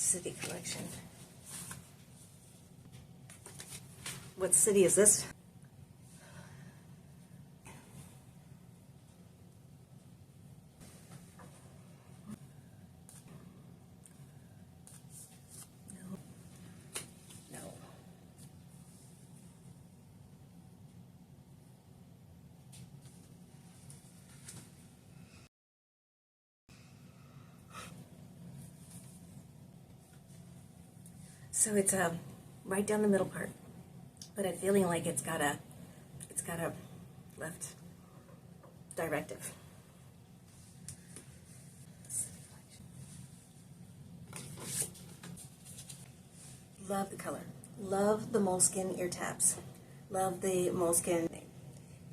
city collection. What city is this? No. So it's right down the middle part, but I'm feeling like it's got a left directive. Love the color. Love the moleskin ear tabs. Love the moleskin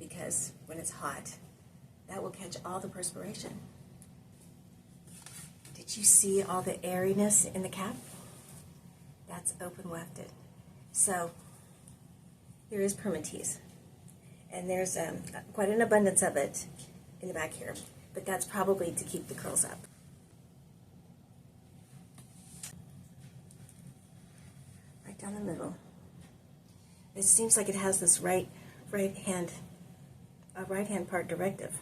because when it's hot, that will catch all the perspiration. Did you see all the airiness in the cap? That's open wefted. So there is permatease, and there's quite an abundance of it in the back here, but that's probably to keep the curls up. Right down the middle. It seems like it has this right hand part directive.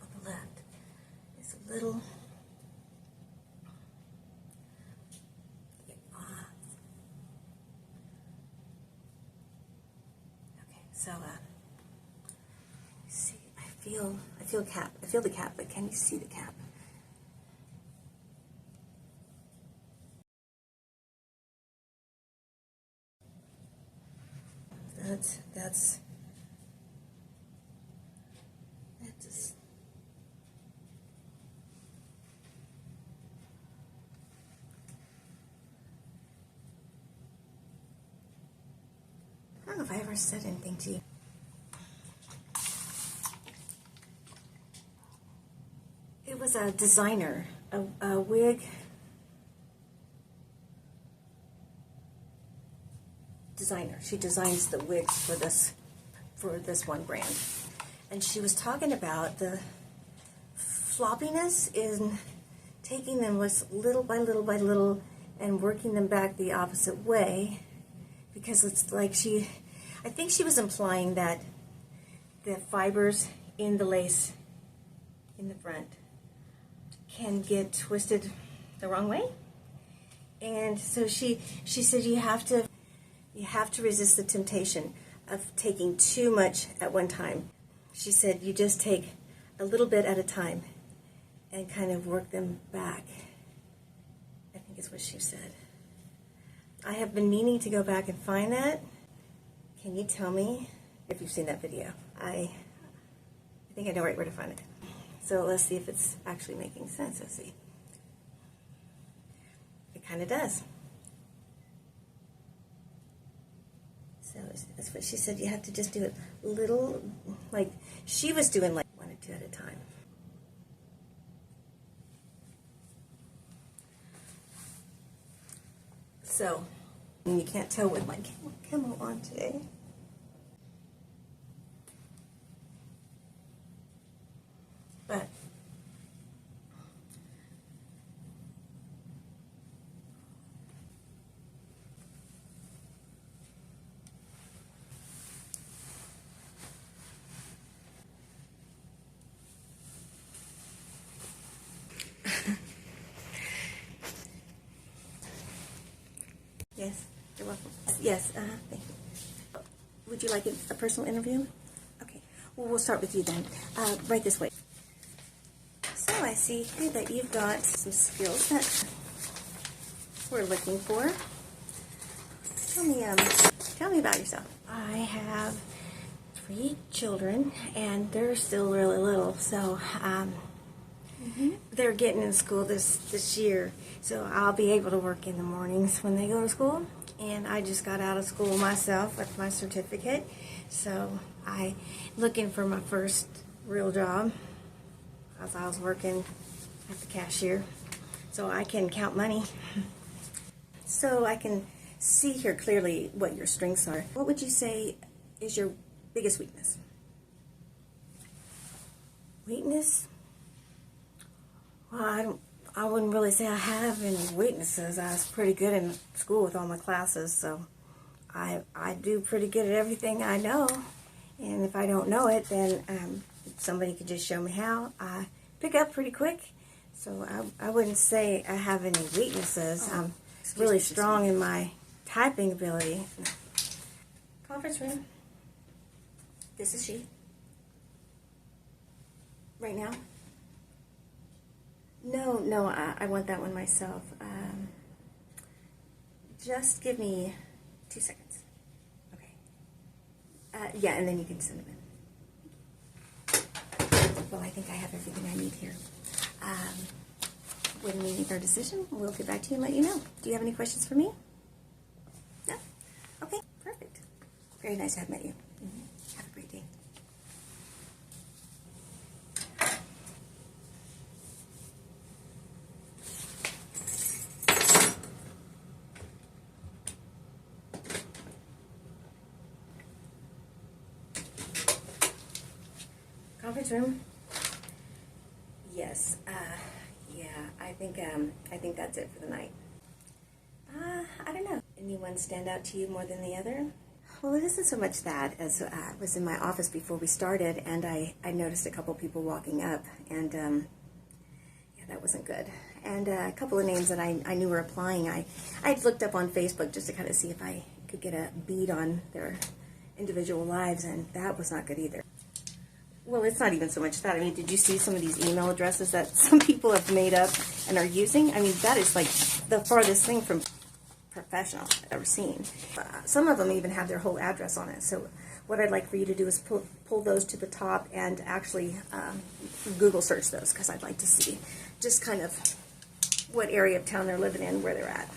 On the left is a little okay, so see, I feel cap. I feel the cap, but can you see the cap? That's just, I don't know if I ever said anything to you. It was a designer, a wig designer. She designs the wigs for this one brand. And she was talking about the floppiness in taking them little by little by little and working them back the opposite way, because it's like I think she was implying that the fibers in the lace in the front can get twisted the wrong way. And so she said you have to resist the temptation of taking too much at one time. She said you just take a little bit at a time and kind of work them back. I think is what she said. I have been meaning to go back and find that. Can you tell me if you've seen that video? I think I know right where to find it. So let's see if it's actually making sense. Let's see. It kind of does. So that's what she said. You have to just do it little, like she was doing, like 1 or 2 at a time. So you can't tell with my camo on today. But yes, you're welcome. Yes, thank you. Would you like a personal interview? Okay, well, we'll start with you then. Right this way. So I see here that you've got some skills that we're looking for. Tell me about yourself. I have 3 children, and they're still really little, so they're getting in school this year, so I'll be able to work in the mornings when they go to school. And I just got out of school myself with my certificate, so I'm looking for my first real job, as I was working at the cashier, so I can count money, so I can see here clearly what your strengths are. What would you say is your biggest weakness? Weakness? Well, I wouldn't really say I have any weaknesses. I was pretty good in school with all my classes, so I do pretty good at everything I know. And if I don't know it, then somebody could just show me how. I pick up pretty quick, so I wouldn't say I have any weaknesses. I'm really strong in my typing ability. Conference room. This is she. Right now? No, I want that one myself. Just give me 2 seconds. Okay. Yeah, and then you can send them in. Well, I think I have everything I need here. When we make our decision, we'll get back to you and let you know. Do you have any questions for me? No? Okay, perfect. Very nice to have met you. Have a great day. Conference room. Yes. Yeah. I think that's it for the night. I don't know. Anyone stand out to you more than the other? Well, it isn't so much that as I was in my office before we started, and I noticed a couple people walking up, and yeah, that wasn't good. And a couple of names that I knew were applying. I had looked up on Facebook just to kind of see if I could get a bead on their individual lives, and that was not good either. Well, it's not even so much that. I mean, did you see some of these email addresses that some people have made up and are using? I mean, that is like the farthest thing from professional I've ever seen. Some of them even have their whole address on it. So what I'd like for you to do is pull those to the top and actually Google search those, because I'd like to see just kind of what area of town they're living in, where they're at.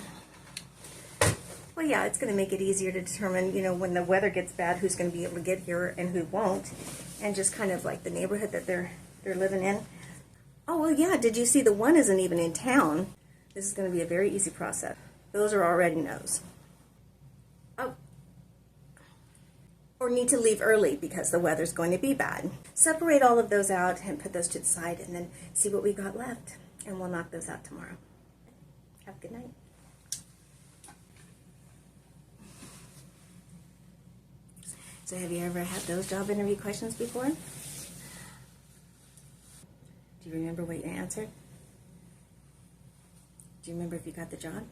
Well, yeah, it's going to make it easier to determine, you know, when the weather gets bad, who's going to be able to get here and who won't, and just kind of like the neighborhood that they're living in. Oh, well, yeah, did you see the one isn't even in town? This is going to be a very easy process. Those are already no's. Oh. Or need to leave early because the weather's going to be bad. Separate all of those out and put those to the side, and then see what we got left, and we'll knock those out tomorrow. Have a good night. So have you ever had those job interview questions before? Do you remember what you answered? Do you remember if you got the job?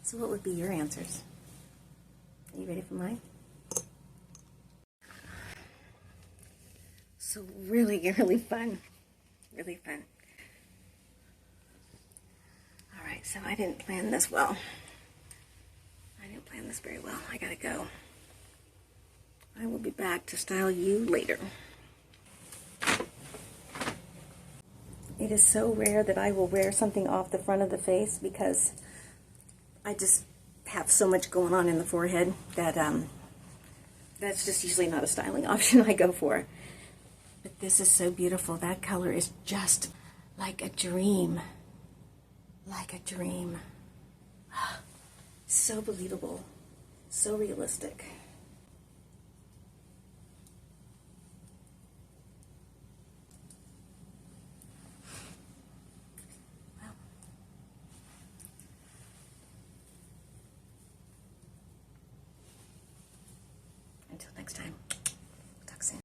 So what would be your answers? Are you ready for mine? So really, really fun. Really fun. All right, so I didn't plan this well. I didn't plan this very well. I gotta go. I will be back to style you later. It is so rare that I will wear something off the front of the face because I just have so much going on in the forehead that that's just usually not a styling option I go for. But this is so beautiful. That color is just like a dream. Like a dream. So believable. So realistic. Well. Until next time.